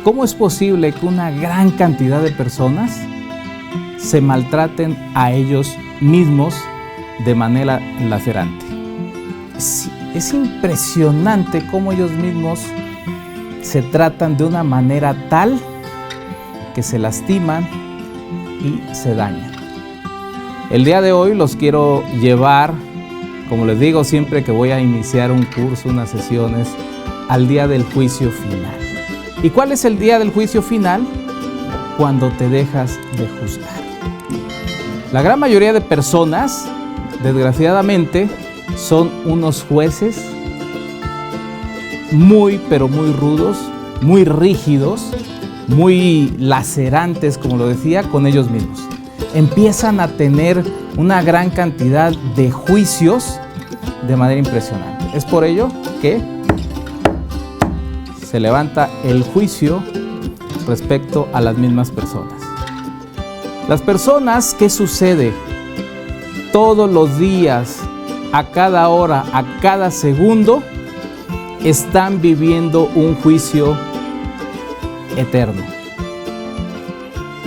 ¿cómo es posible que una gran cantidad de personas se maltraten a ellos mismos de manera lacerante? Es impresionante cómo ellos mismos se tratan de una manera tal que se lastiman y se dañan. El día de hoy los quiero llevar, como les digo siempre que voy a iniciar un curso, unas sesiones, al día del juicio final. ¿Y cuál es el día del juicio final? Cuando te dejas de juzgar. La gran mayoría de personas, desgraciadamente, son unos jueces muy, pero muy rudos, muy rígidos, muy lacerantes, como lo decía, con ellos mismos. Empiezan a tener una gran cantidad de juicios de manera impresionante. Es por ello que se levanta el juicio respecto a las mismas personas. Las personas, ¿qué sucede? Todos los días, a cada hora, a cada segundo, están viviendo un juicio eterno.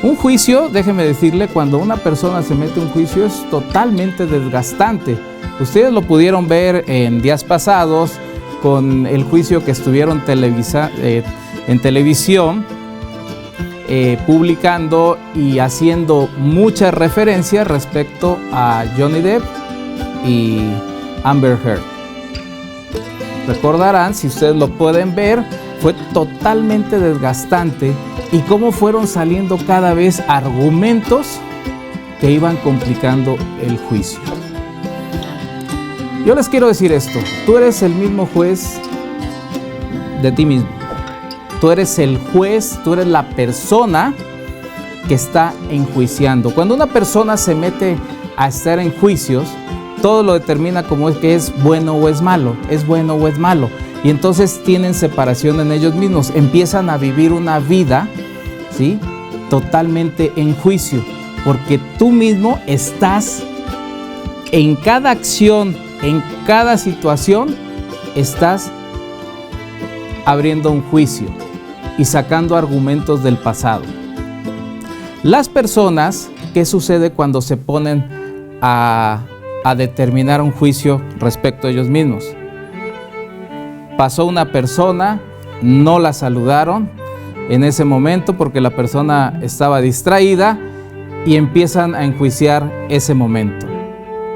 Un juicio, déjeme decirle, cuando una persona se mete en un juicio es totalmente desgastante. Ustedes lo pudieron ver en días pasados con el juicio que estuvieron en televisión, publicando y haciendo muchas referencias respecto a Johnny Depp y Amber Heard. Recordarán, si ustedes lo pueden ver, fue totalmente desgastante y cómo fueron saliendo cada vez argumentos que iban complicando el juicio. Yo les quiero decir esto: tú eres el mismo juez de ti mismo. Tú eres el juez, tú eres la persona que está enjuiciando. Cuando una persona se mete a estar en juicios, todo lo determina como es que es bueno o es malo, es bueno o es malo. Y entonces tienen separación en ellos mismos, empiezan a vivir una vida, ¿sí?, totalmente en juicio, porque tú mismo estás en cada acción, en cada situación, estás abriendo un juicio y sacando argumentos del pasado. Las personas, ¿qué sucede cuando se ponen a determinar un juicio respecto a ellos mismos? Pasó una persona, no la saludaron en ese momento porque la persona estaba distraída y empiezan a enjuiciar ese momento.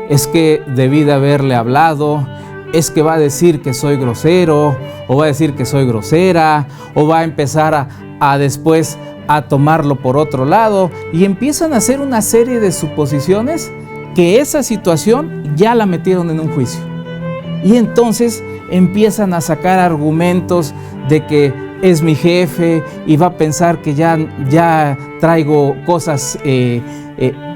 Es que debí de haberle hablado, es que va a decir que soy grosero, o va a decir que soy grosera, o va a empezar a después a tomarlo por otro lado, y empiezan a hacer una serie de suposiciones que esa situación ya la metieron en un juicio. Y entonces empiezan a sacar argumentos de que es mi jefe y va a pensar que ya traigo cosas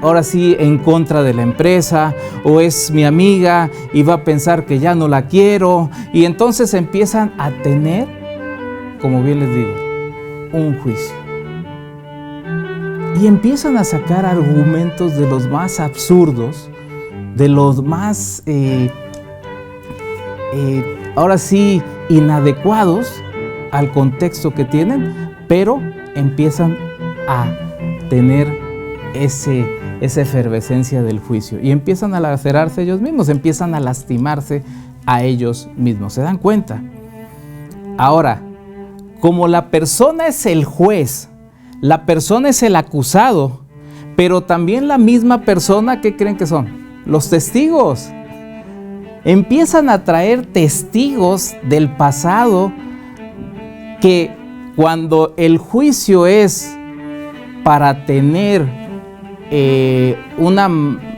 ahora sí en contra de la empresa, o es mi amiga y va a pensar que ya no la quiero, y entonces empiezan a tener, como bien les digo, un juicio. Y empiezan a sacar argumentos de los más absurdos, de los más ahora sí inadecuados al contexto que tienen, pero empiezan a tener esa efervescencia del juicio y empiezan a lacerarse ellos mismos, empiezan a lastimarse a ellos mismos. ¿Se dan cuenta? Ahora, como la persona es el juez, la persona es el acusado, pero también la misma persona, ¿qué creen que son? Los testigos. Empiezan a traer testigos del pasado que cuando el juicio es para tener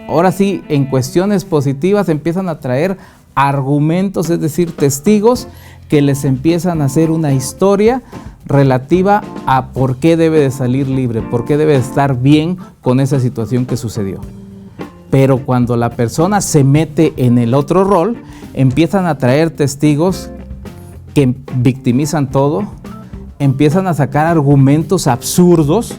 ahora sí, en cuestiones positivas, empiezan a traer argumentos, es decir, testigos que les empiezan a hacer una historia relativa a por qué debe de salir libre, por qué debe de estar bien con esa situación que sucedió. Pero cuando la persona se mete en el otro rol, empiezan a traer testigos que victimizan todo, empiezan a sacar argumentos absurdos,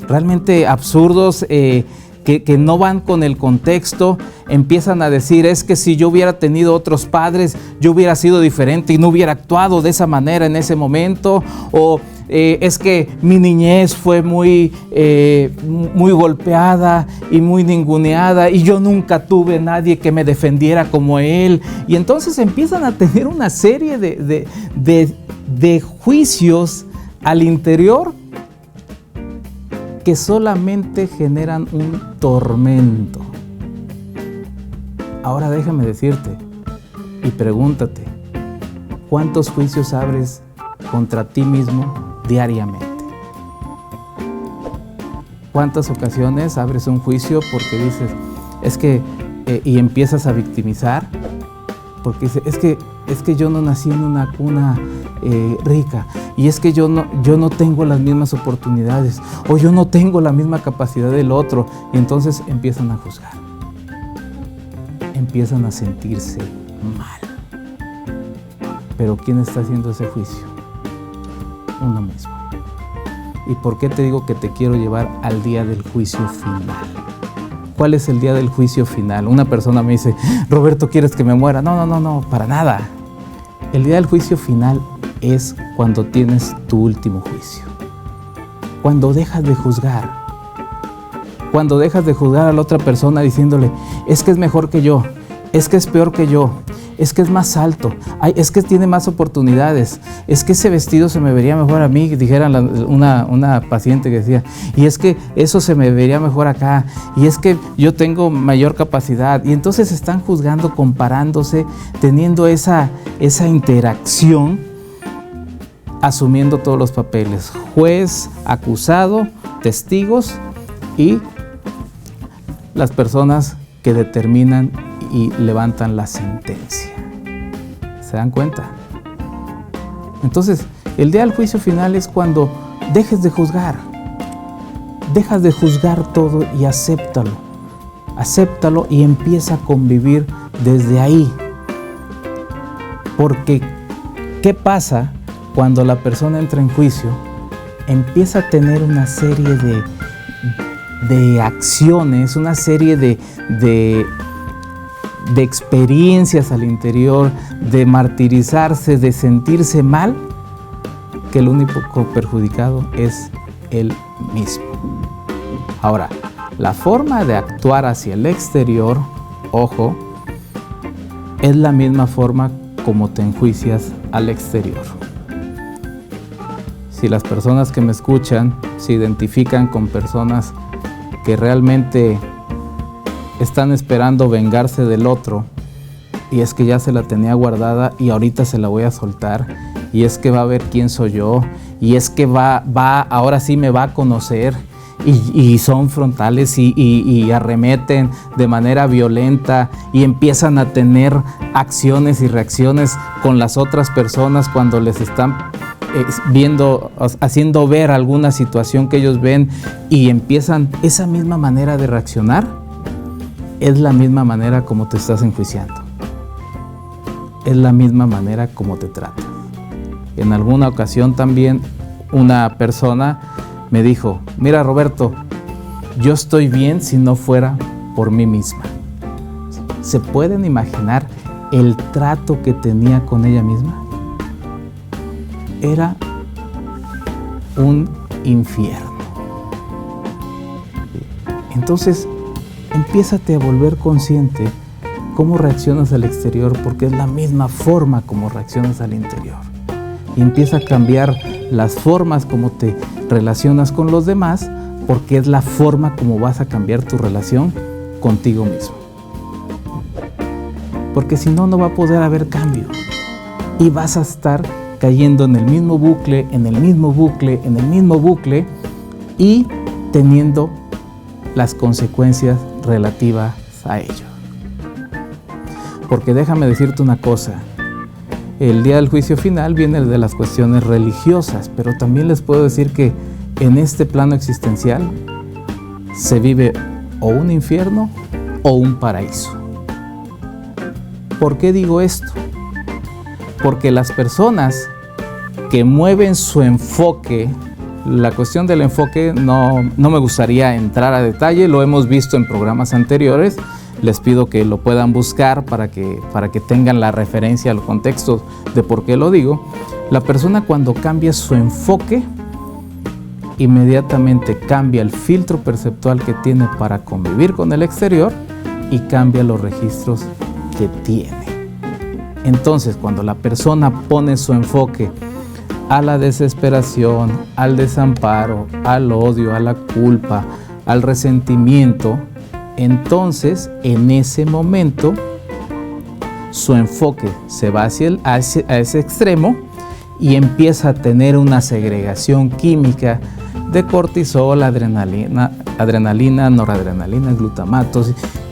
realmente absurdos, que no van con el contexto. Empiezan a decir, es que si yo hubiera tenido otros padres, yo hubiera sido diferente y no hubiera actuado de esa manera en ese momento, o es que mi niñez fue muy golpeada y muy ninguneada y yo nunca tuve nadie que me defendiera como él. Y entonces empiezan a tener una serie de juicios al interior que solamente generan un tormento. Ahora déjame decirte y pregúntate, ¿cuántos juicios abres contra ti mismo diariamente? ¿Cuántas ocasiones abres un juicio porque dices, es que, y empiezas a victimizar? Porque dices, es que yo no nací en una cuna rica, y es que yo no tengo las mismas oportunidades, o yo no tengo la misma capacidad del otro, y entonces empiezan a juzgar, empiezan a sentirse mal. Pero ¿quién está haciendo ese juicio? Uno mismo. ¿Y por qué te digo que te quiero llevar al día del juicio final? ¿Cuál es el día del juicio final? Una persona me dice, Roberto, ¿quieres que me muera? No, para nada. El día del juicio final es cuando tienes tu último juicio. Cuando dejas de juzgar. Cuando dejas de juzgar a la otra persona diciéndole, es que es mejor que yo, es que es peor que yo, es que es más alto, ay, es que tiene más oportunidades, es que ese vestido se me vería mejor a mí, dijera una paciente que decía, y es que eso se me vería mejor acá, y es que yo tengo mayor capacidad, y entonces están juzgando, comparándose, teniendo esa interacción, asumiendo todos los papeles, juez, acusado, testigos y las personas que determinan y levantan la sentencia. ¿Se dan cuenta? Entonces, el día del juicio final es cuando dejes de juzgar. Dejas de juzgar todo y acéptalo. Acéptalo y empieza a convivir desde ahí. Porque, ¿qué pasa cuando la persona entra en juicio? Empieza a tener una serie de acciones, una serie de experiencias al interior, de martirizarse, de sentirse mal, que el único perjudicado es él mismo. Ahora, la forma de actuar hacia el exterior, ojo, es la misma forma como te enjuicias al exterior. Si las personas que me escuchan se identifican con personas que realmente están esperando vengarse del otro, y es que ya se la tenía guardada y ahorita se la voy a soltar, y es que va a ver quién soy yo, y es que ahora sí me va a conocer, y son frontales y arremeten de manera violenta y empiezan a tener acciones y reacciones con las otras personas cuando les están haciendo ver alguna situación que ellos ven, y empiezan esa misma manera de reaccionar. Es la misma manera como te estás enjuiciando. Es la misma manera como te tratan. En alguna ocasión también una persona me dijo, mira Roberto, yo estoy bien si no fuera por mí misma. ¿Se pueden imaginar el trato que tenía con ella misma? Era un infierno. Entonces, empiézate a volver consciente cómo reaccionas al exterior, porque es la misma forma como reaccionas al interior. Y empieza a cambiar las formas como te relacionas con los demás, porque es la forma como vas a cambiar tu relación contigo mismo. Porque si no, no va a poder haber cambio. Y vas a estar cayendo en el mismo bucle, en el mismo bucle, en el mismo bucle, y teniendo las consecuencias relativas a ello. Porque déjame decirte una cosa, el día del juicio final viene de las cuestiones religiosas, pero también les puedo decir que en este plano existencial se vive o un infierno o un paraíso. ¿Por qué digo esto? Porque las personas que mueven su enfoque, la cuestión del enfoque no me gustaría entrar a detalle, lo hemos visto en programas anteriores, les pido que lo puedan buscar para que tengan la referencia al contexto de por qué lo digo. La persona cuando cambia su enfoque inmediatamente cambia el filtro perceptual que tiene para convivir con el exterior y cambia los registros que tiene. Entonces, cuando la persona pone su enfoque a la desesperación, al desamparo, al odio, a la culpa, al resentimiento, entonces en ese momento su enfoque se va a ese extremo y empieza a tener una segregación química de cortisol, adrenalina, noradrenalina, glutamato.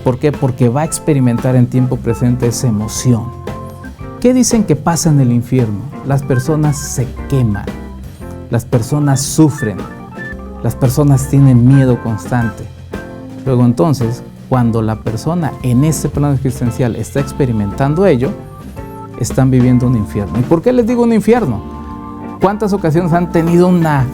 ¿Por qué? Porque va a experimentar en tiempo presente esa emoción. ¿Qué dicen que pasa en el infierno? Las personas se queman, las personas sufren, las personas tienen miedo constante. Luego entonces, cuando la persona en ese plano existencial está experimentando ello, están viviendo un infierno. ¿Y por qué les digo un infierno? ¿Cuántas ocasiones han tenido una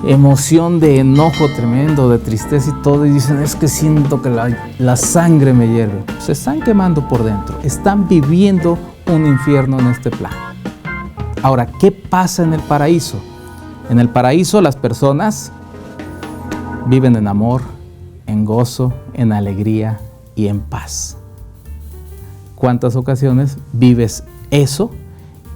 emoción de enojo tremendo, de tristeza y todo, y dicen, es que siento que la sangre me hierve? Se están quemando por dentro, están viviendo un infierno en este plano. Ahora, ¿qué pasa en el paraíso? En el paraíso las personas viven en amor, en gozo, en alegría y en paz. ¿Cuántas ocasiones vives eso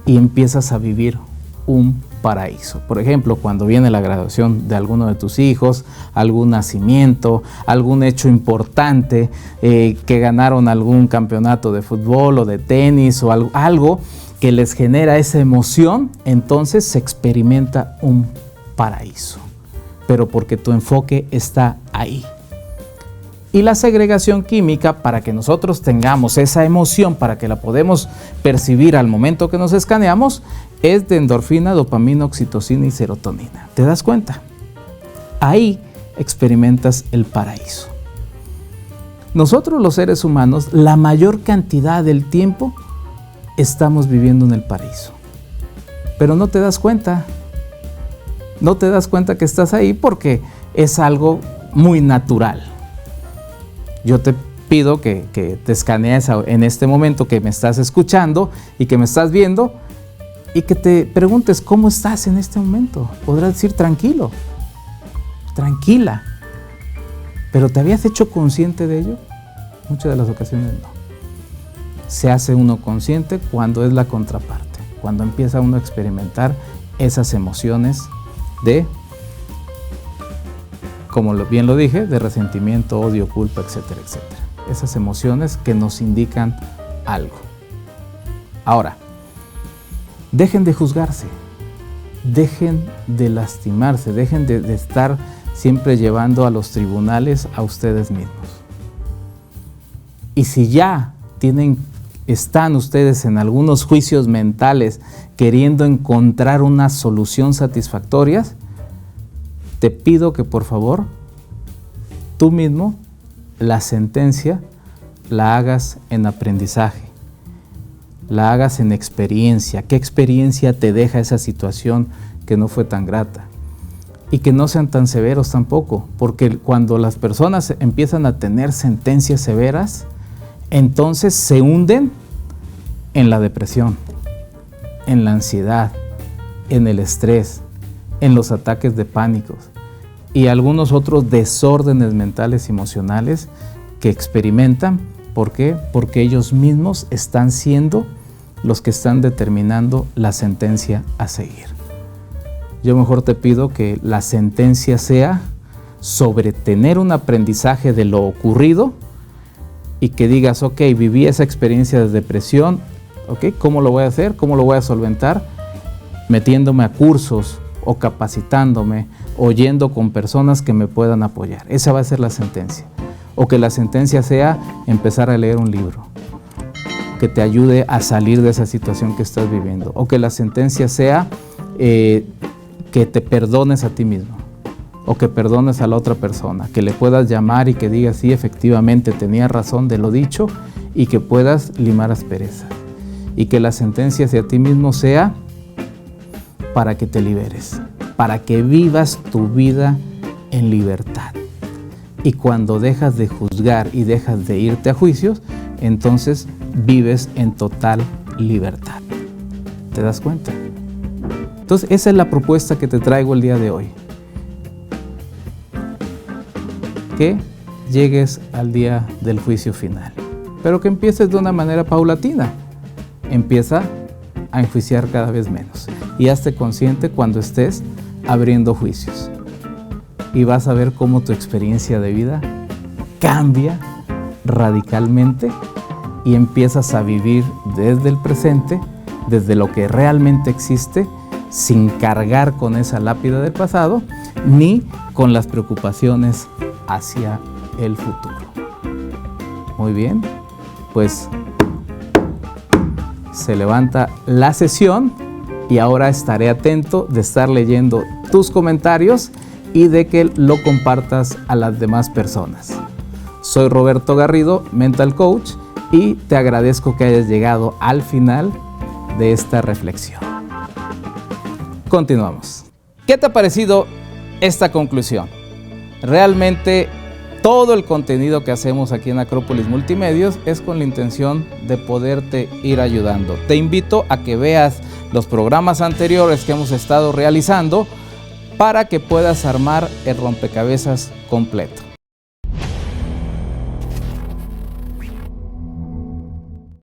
y empiezas a vivir un paraíso? Por ejemplo, cuando viene la graduación de alguno de tus hijos, algún nacimiento, algún hecho importante, que ganaron algún campeonato de fútbol o de tenis o algo que les genera esa emoción, entonces se experimenta un paraíso, pero porque tu enfoque está ahí. Y la segregación química, para que nosotros tengamos esa emoción, para que la podemos percibir al momento que nos escaneamos, es de endorfina, dopamina, oxitocina y serotonina. ¿Te das cuenta? Ahí experimentas el paraíso. Nosotros los seres humanos, la mayor cantidad del tiempo, estamos viviendo en el paraíso. Pero no te das cuenta. No te das cuenta que estás ahí porque es algo muy natural. Yo te pido que te escanees en este momento que me estás escuchando y que me estás viendo y que te preguntes cómo estás en este momento. Podrás decir tranquilo, tranquila, pero ¿te habías hecho consciente de ello? Muchas de las ocasiones no. Se hace uno consciente cuando es la contraparte, cuando empieza uno a experimentar esas emociones de, como bien lo dije, de resentimiento, odio, culpa, etcétera, etcétera. Esas emociones que nos indican algo. Ahora, dejen de juzgarse, dejen de lastimarse, dejen de estar siempre llevando a los tribunales a ustedes mismos. Y si ya están ustedes en algunos juicios mentales queriendo encontrar una solución satisfactoria, te pido que por favor, tú mismo, la sentencia la hagas en aprendizaje, la hagas en experiencia. ¿Qué experiencia te deja esa situación que no fue tan grata? Y que no sean tan severos tampoco, porque cuando las personas empiezan a tener sentencias severas, entonces se hunden en la depresión, en la ansiedad, en el estrés, en los ataques de pánico y algunos otros desórdenes mentales y emocionales que experimentan. ¿Por qué? Porque ellos mismos están siendo los que están determinando la sentencia a seguir. Yo mejor te pido que la sentencia sea sobre tener un aprendizaje de lo ocurrido y que digas, ok, viví esa experiencia de depresión, ok, ¿cómo lo voy a hacer? ¿Cómo lo voy a solventar? Metiéndome a cursos o capacitándome o yendo con personas que me puedan apoyar. Esa va a ser la sentencia. O que la sentencia sea empezar a leer un libro que te ayude a salir de esa situación que estás viviendo. O que la sentencia sea que te perdones a ti mismo o que perdones a la otra persona, que le puedas llamar y que digas, sí, efectivamente tenía razón de lo dicho, y que puedas limar asperezas. Y que la sentencia hacia ti mismo sea para que te liberes, para que vivas tu vida en libertad. Y cuando dejas de juzgar y dejas de irte a juicios, entonces vives en total libertad. ¿Te das cuenta? Entonces esa es la propuesta que te traigo el día de hoy. que llegues al día del juicio final. Pero que empieces de una manera paulatina. Empieza a enjuiciar cada vez menos. Y hazte consciente cuando estés abriendo juicios. Y vas a ver cómo tu experiencia de vida cambia radicalmente y empiezas a vivir desde el presente, desde lo que realmente existe, sin cargar con esa lápida del pasado, ni con las preocupaciones hacia el futuro. Muy bien, pues se levanta la sesión y ahora estaré atento de estar leyendo tus comentarios y de que lo compartas a las demás personas. Soy Roberto Garrido, Mental Coach, y te agradezco que hayas llegado al final de esta reflexión. Continuamos. ¿Qué te ha parecido esta conclusión? Realmente todo el contenido que hacemos aquí en Acrópolis Multimedios es con la intención de poderte ir ayudando. Te invito a que veas los programas anteriores que hemos estado realizando para que puedas armar el rompecabezas completo.